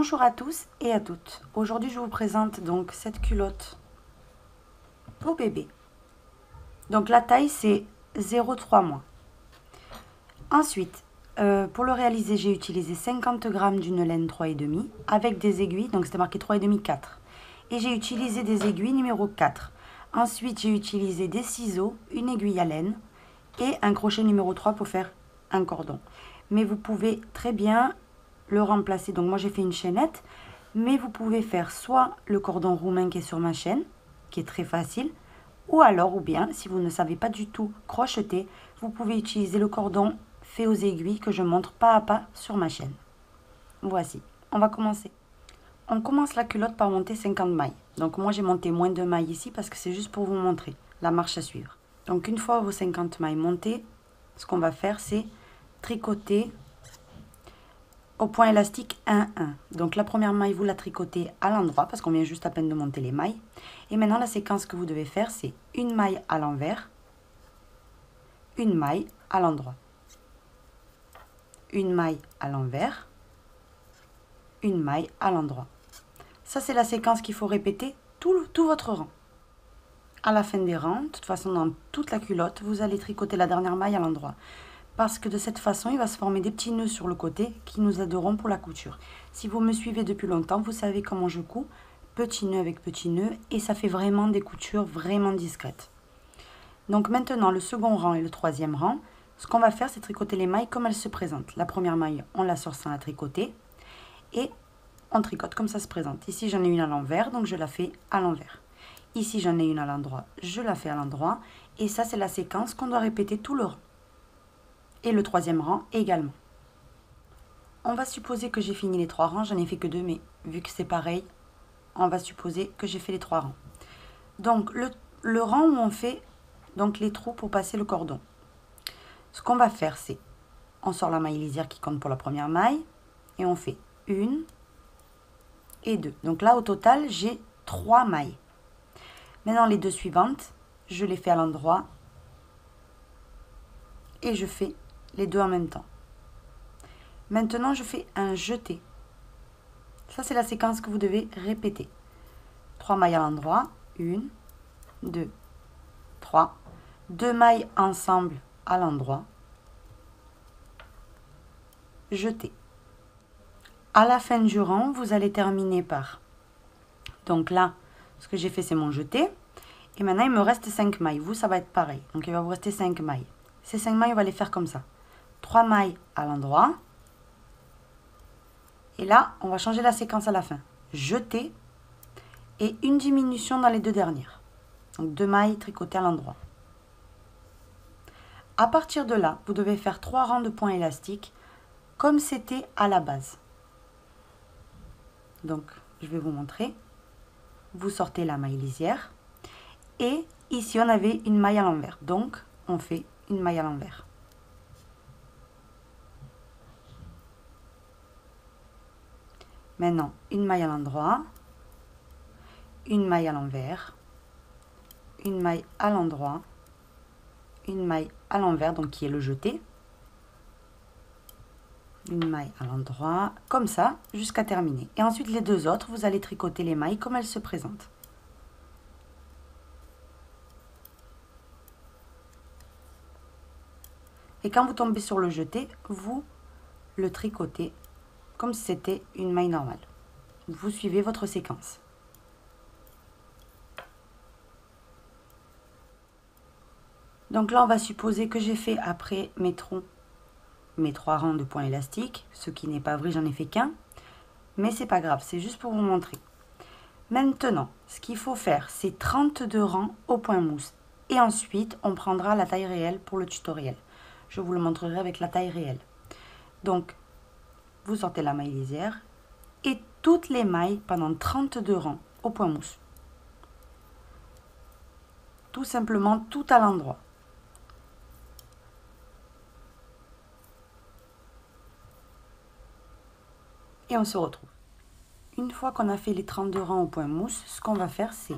Bonjour à tous et à toutes. Aujourd'hui, je vous présente donc cette culotte pour bébé. Donc la taille, c'est 0,3 mois. Ensuite, pour le réaliser, j'ai utilisé 50 g d'une laine 3,5 avec des aiguilles, donc c'était marqué 3,5, 4. Et j'ai utilisé des aiguilles numéro 4. Ensuite, j'ai utilisé des ciseaux, une aiguille à laine et un crochet numéro 3 pour faire un cordon. Mais vous pouvez très bien le remplacer. Donc moi, j'ai fait une chaînette, mais vous pouvez faire soit le cordon roumain qui est sur ma chaîne, qui est très facile, ou alors, ou bien, si vous ne savez pas du tout crocheter, vous pouvez utiliser le cordon fait aux aiguilles que je montre pas à pas sur ma chaîne. Voici, on va commencer. On commence la culotte par monter 50 mailles. Donc moi, j'ai monté moins de mailles ici parce que c'est juste pour vous montrer la marche à suivre. Donc une fois vos 50 mailles montées, ce qu'on va faire, c'est tricoter au point élastique 1-1. Donc la première maille, vous la tricotez à l'endroit parce qu'on vient juste à peine de monter les mailles. Et maintenant, la séquence que vous devez faire, c'est une maille à l'envers, une maille à l'endroit, une maille à l'envers, une maille à l'endroit. Ça, c'est la séquence qu'il faut répéter tout votre rang. À la fin des rangs, de toute façon, dans toute la culotte, vous allez tricoter la dernière maille à l'endroit. Parce que de cette façon, il va se former des petits nœuds sur le côté qui nous aideront pour la couture. Si vous me suivez depuis longtemps, vous savez comment je couds, petit nœud avec petit nœud, et ça fait vraiment des coutures vraiment discrètes. Donc maintenant, le second rang et le troisième rang, ce qu'on va faire, c'est tricoter les mailles comme elles se présentent. La première maille, on la sort sans la tricoter, et on tricote comme ça se présente. Ici, j'en ai une à l'envers, donc je la fais à l'envers. Ici, j'en ai une à l'endroit, je la fais à l'endroit, et ça, c'est la séquence qu'on doit répéter tout le rang. Et le troisième rang également. On va supposer que j'ai fini les 3 rangs, j'en ai fait que 2, mais vu que c'est pareil, on va supposer que j'ai fait les 3 rangs. Donc le rang où on fait donc les trous pour passer le cordon. Ce qu'on va faire, c'est on sort la maille lisière qui compte pour la première maille et on fait 1 et 2. Donc là au total, j'ai 3 mailles. Maintenant les deux suivantes, je les fais à l'endroit et je fais les deux en même temps. Maintenant, je fais un jeté. Ça, c'est la séquence que vous devez répéter. 3 mailles à l'endroit. 1, 2, 3. 2 mailles ensemble à l'endroit. Jeté. À la fin du rang, vous allez terminer par... Donc là, ce que j'ai fait, c'est mon jeté. Et maintenant, il me reste 5 mailles. Vous, ça va être pareil. Donc, il va vous rester 5 mailles. Ces 5 mailles, on va les faire comme ça. 3 mailles à l'endroit. Et là, on va changer la séquence à la fin. Jeter et une diminution dans les deux dernières. Donc 2 mailles tricotées à l'endroit. À partir de là, vous devez faire 3 rangs de points élastiques comme c'était à la base. Donc, je vais vous montrer. Vous sortez la maille lisière. Et ici, on avait une maille à l'envers. Donc, on fait une maille à l'envers. Maintenant, une maille à l'endroit, une maille à l'envers, une maille à l'endroit, une maille à l'envers, donc qui est le jeté, une maille à l'endroit, comme ça, jusqu'à terminer. Et ensuite, les deux autres, vous allez tricoter les mailles comme elles se présentent. Et quand vous tombez sur le jeté, vous le tricotez comme si c'était une maille normale. Vous suivez votre séquence. Donc là, on va supposer que j'ai fait après mes troncs, mes 3 rangs de points élastiques. Ce qui n'est pas vrai, j'en ai fait qu'un. Mais c'est pas grave, c'est juste pour vous montrer. Maintenant, ce qu'il faut faire, c'est 32 rangs au point mousse. Et ensuite, on prendra la taille réelle pour le tutoriel. Je vous le montrerai avec la taille réelle. Donc, vous sortez la maille lisière et toutes les mailles pendant 32 rangs au point mousse. Tout simplement tout à l'endroit. Et on se retrouve. Une fois qu'on a fait les 32 rangs au point mousse, ce qu'on va faire, c'est...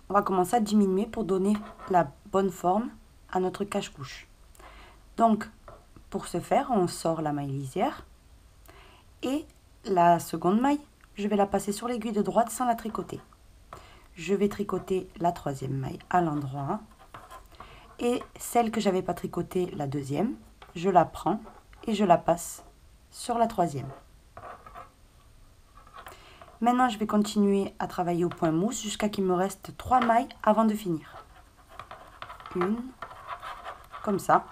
On va commencer à diminuer pour donner la bonne forme à notre cache-couche. Donc, pour ce faire, on sort la maille lisière et la seconde maille, je vais la passer sur l'aiguille de droite sans la tricoter. Je vais tricoter la troisième maille à l'endroit. Et celle que j'avais pas tricotée, la deuxième, je la prends et je la passe sur la troisième. Maintenant, je vais continuer à travailler au point mousse jusqu'à qu'il me reste 3 mailles avant de finir. Une, comme ça,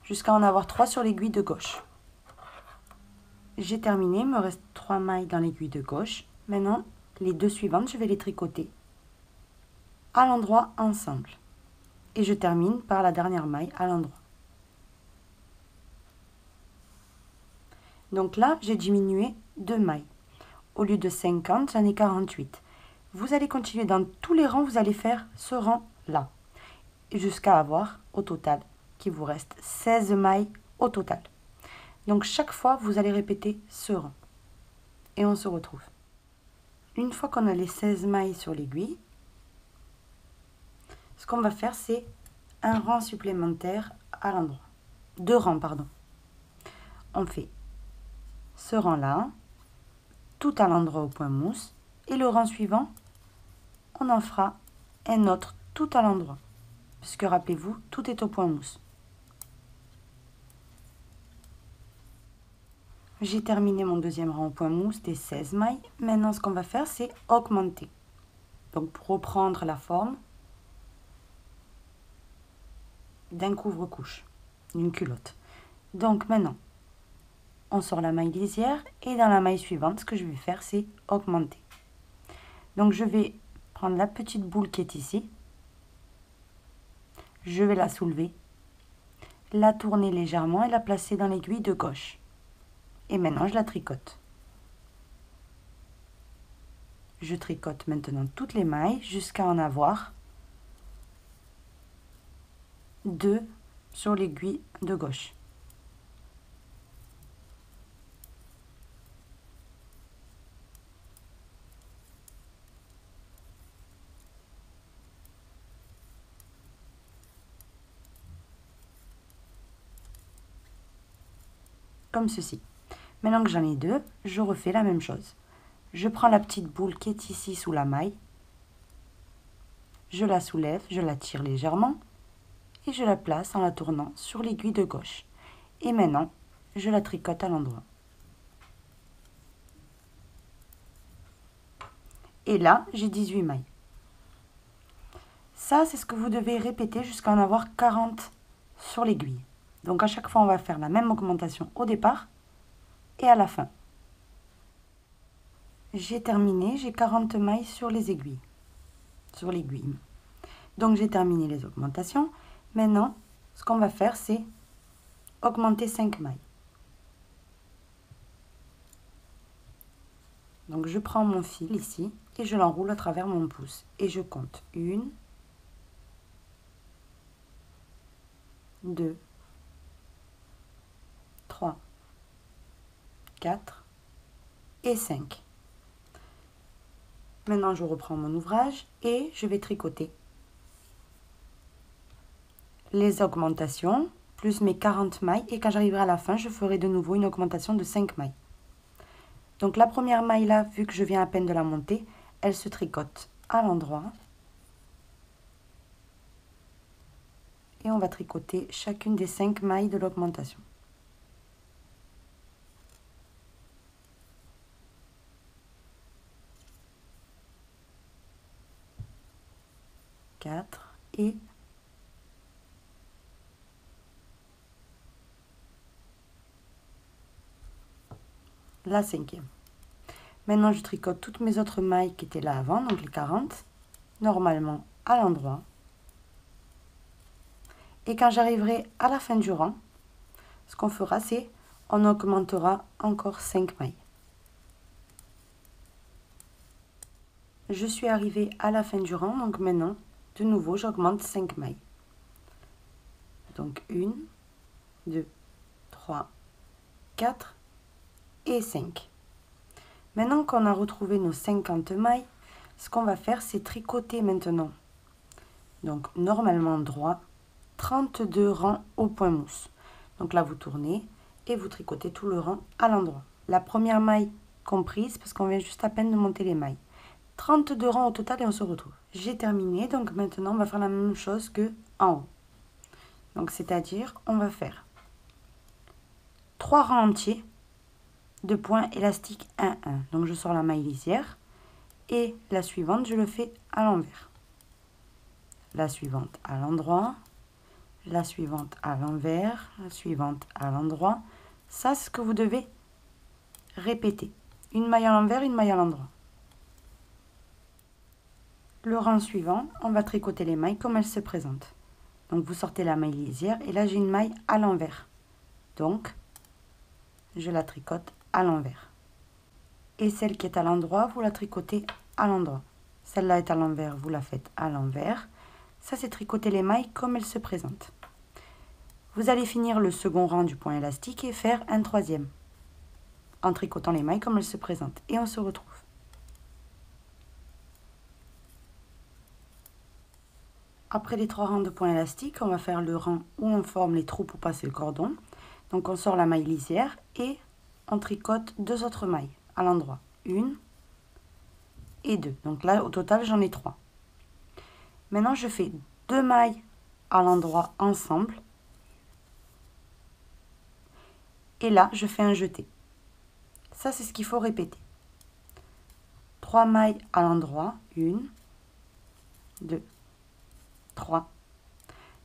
jusqu'à en avoir 3 sur l'aiguille de gauche. J'ai terminé, il me reste 3 mailles dans l'aiguille de gauche. Maintenant, les 2 suivantes, je vais les tricoter à l'endroit ensemble. Et je termine par la dernière maille à l'endroit. Donc là, j'ai diminué 2 mailles. Au lieu de 50, j'en ai 48. Vous allez continuer dans tous les rangs, vous allez faire ce rang-là. Jusqu'à avoir, au total, qu'il vous reste 16 mailles au total. Donc chaque fois, vous allez répéter ce rang. Et on se retrouve. Une fois qu'on a les 16 mailles sur l'aiguille, ce qu'on va faire, c'est un rang supplémentaire à l'endroit. 2 rangs, pardon. On fait ce rang-là, tout à l'endroit au point mousse, et le rang suivant, on en fera un autre tout à l'endroit, puisque rappelez-vous, tout est au point mousse. J'ai terminé mon deuxième rang au point mousse des 16 mailles. Maintenant, ce qu'on va faire, c'est augmenter. Donc, pour reprendre la forme d'un couvre-couche, d'une culotte. Donc, maintenant, on sort la maille lisière et dans la maille suivante, ce que je vais faire, c'est augmenter. Donc, je vais prendre la petite boule qui est ici. Je vais la soulever, la tourner légèrement et la placer dans l'aiguille de gauche. Et maintenant, je la tricote. Je tricote maintenant toutes les mailles jusqu'à en avoir 2 sur l'aiguille de gauche. Comme ceci. Maintenant que j'en ai 2, je refais la même chose. Je prends la petite boule qui est ici sous la maille. Je la soulève, je la tire légèrement et je la place en la tournant sur l'aiguille de gauche. Et maintenant, je la tricote à l'endroit. Et là, j'ai 18 mailles. Ça, c'est ce que vous devez répéter jusqu'à en avoir 40 sur l'aiguille. Donc à chaque fois, on va faire la même augmentation au départ et à la fin. J'ai terminé, j'ai 40 mailles sur les aiguilles, sur l'aiguille. Donc j'ai terminé les augmentations. Maintenant, ce qu'on va faire, c'est augmenter 5 mailles. Donc je prends mon fil ici et je l'enroule à travers mon pouce. Et je compte 1, 2, 3, 4 et 5. Maintenant, je reprends mon ouvrage et je vais tricoter les augmentations plus mes 40 mailles. Et quand j'arriverai à la fin, je ferai de nouveau une augmentation de 5 mailles. Donc la première maille là, vu que je viens à peine de la monter, elle se tricote à l'endroit. Et on va tricoter chacune des 5 mailles de l'augmentation. 4 et la 5e. Maintenant, je tricote toutes mes autres mailles qui étaient là avant, donc les 40, normalement à l'endroit. Et quand j'arriverai à la fin du rang, ce qu'on fera, c'est on augmentera encore 5 mailles. Je suis arrivée à la fin du rang, donc maintenant, de nouveau, j'augmente 5 mailles. Donc 1, 2, 3, 4 et 5. Maintenant qu'on a retrouvé nos 50 mailles, ce qu'on va faire, c'est tricoter maintenant. Donc normalement droit, 32 rangs au point mousse. Donc là, vous tournez et vous tricotez tout le rang à l'endroit. la première maille comprise parce qu'on vient juste à peine de monter les mailles. 32 rangs au total et on se retrouve. J'ai terminé, donc maintenant on va faire la même chose que en haut. Donc c'est-à-dire, on va faire 3 rangs entiers de points élastiques 1-1. Donc je sors la maille lisière et la suivante, je le fais à l'envers. La suivante à l'endroit, la suivante à l'envers, la suivante à l'endroit. Ça, c'est ce que vous devez répéter. Une maille à l'envers, une maille à l'endroit. Le rang suivant, on va tricoter les mailles comme elles se présentent. Donc vous sortez la maille lisière et là j'ai une maille à l'envers. Donc je la tricote à l'envers. Et celle qui est à l'endroit, vous la tricotez à l'endroit. Celle-là est à l'envers, vous la faites à l'envers. Ça, c'est tricoter les mailles comme elles se présentent. Vous allez finir le second rang du point élastique et faire un troisième en tricotant les mailles comme elles se présentent. Et on se retrouve. Après les 3 rangs de points élastiques, on va faire le rang où on forme les trous pour passer le cordon. Donc on sort la maille lisière et on tricote 2 autres mailles à l'endroit. 1 et 2. Donc là, au total, j'en ai 3. Maintenant, je fais 2 mailles à l'endroit ensemble. Et là, je fais un jeté. Ça, c'est ce qu'il faut répéter. 3 mailles à l'endroit. 1, 2, 3.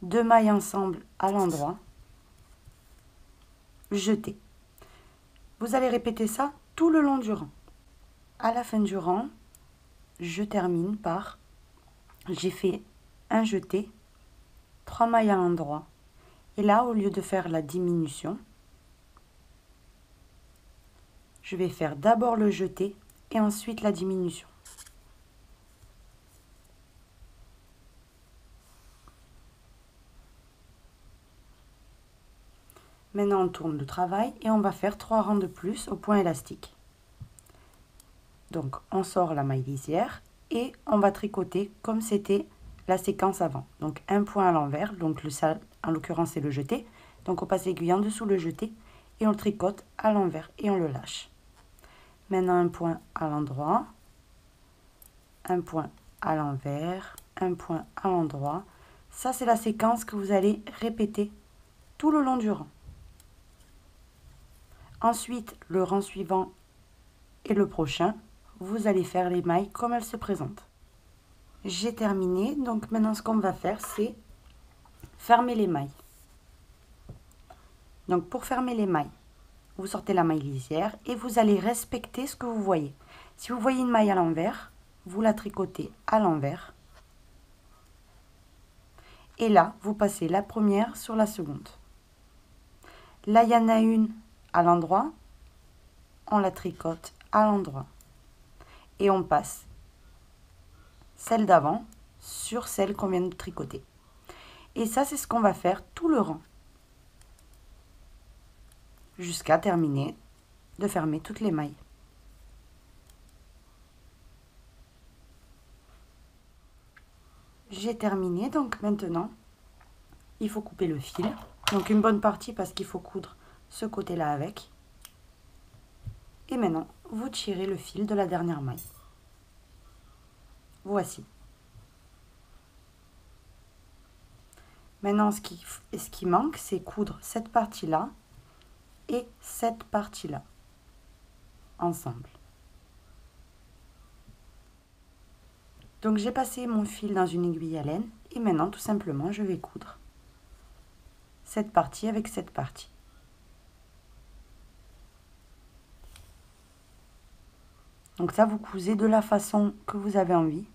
2 mailles ensemble à l'endroit. Jeté. Vous allez répéter ça tout le long du rang. À la fin du rang, je termine par, j'ai fait un jeté, 3 mailles à l'endroit. Et là, au lieu de faire la diminution, je vais faire d'abord le jeté et ensuite la diminution. Maintenant, on tourne le travail et on va faire 3 rangs de plus au point élastique. Donc, on sort la maille lisière et on va tricoter comme c'était la séquence avant. Donc, un point à l'envers, donc ça, en l'occurrence, c'est le jeté. Donc, on passe l'aiguille en dessous le jeté et on le tricote à l'envers et on le lâche. Maintenant, un point à l'endroit, un point à l'envers, un point à l'endroit. Ça, c'est la séquence que vous allez répéter tout le long du rang. Ensuite, le rang suivant et le prochain, vous allez faire les mailles comme elles se présentent. J'ai terminé, donc maintenant ce qu'on va faire, c'est fermer les mailles. Donc pour fermer les mailles, vous sortez la maille lisière et vous allez respecter ce que vous voyez. Si vous voyez une maille à l'envers, vous la tricotez à l'envers. Et là, vous passez la première sur la seconde. Là, il y en a une à l'endroit, on la tricote à l'endroit. Et on passe celle d'avant sur celle qu'on vient de tricoter. Et ça, c'est ce qu'on va faire tout le rang. Jusqu'à terminer de fermer toutes les mailles. J'ai terminé, donc maintenant, il faut couper le fil. Donc une bonne partie parce qu'il faut coudre ce côté-là avec. Et maintenant, vous tirez le fil de la dernière maille. Voici. Maintenant, ce qui manque, c'est coudre cette partie-là et cette partie-là ensemble. Donc j'ai passé mon fil dans une aiguille à laine et maintenant, tout simplement, je vais coudre cette partie avec cette partie. Donc ça, vous cousez de la façon que vous avez envie.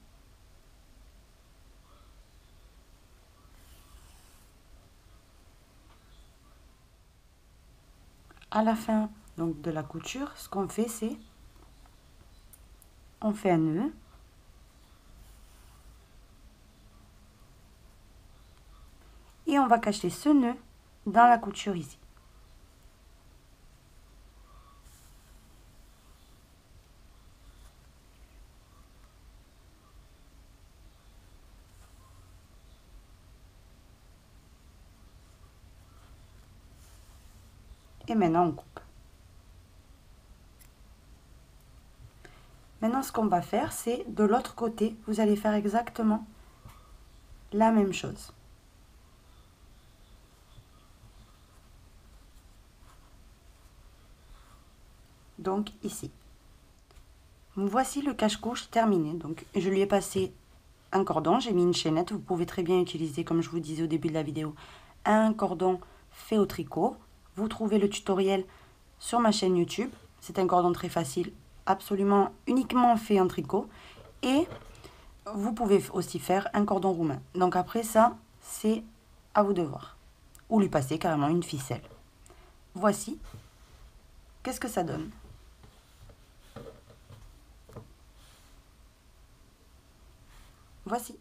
À la fin donc, de la couture, ce qu'on fait, c'est on fait un nœud. Et on va cacher ce nœud dans la couture ici. Et maintenant, on coupe. Maintenant, ce qu'on va faire, c'est de l'autre côté, vous allez faire exactement la même chose. Donc ici. Voici le cache-couche terminé. Donc je lui ai passé un cordon, j'ai mis une chaînette. Vous pouvez très bien utiliser, comme je vous disais au début de la vidéo, un cordon fait au tricot. Vous trouvez le tutoriel sur ma chaîne YouTube. C'est un cordon très facile, absolument uniquement fait en tricot. Et vous pouvez aussi faire un cordon roumain. Donc après ça, c'est à vous de voir. Ou lui passer carrément une ficelle. Voici. Qu'est-ce que ça donne? Voici.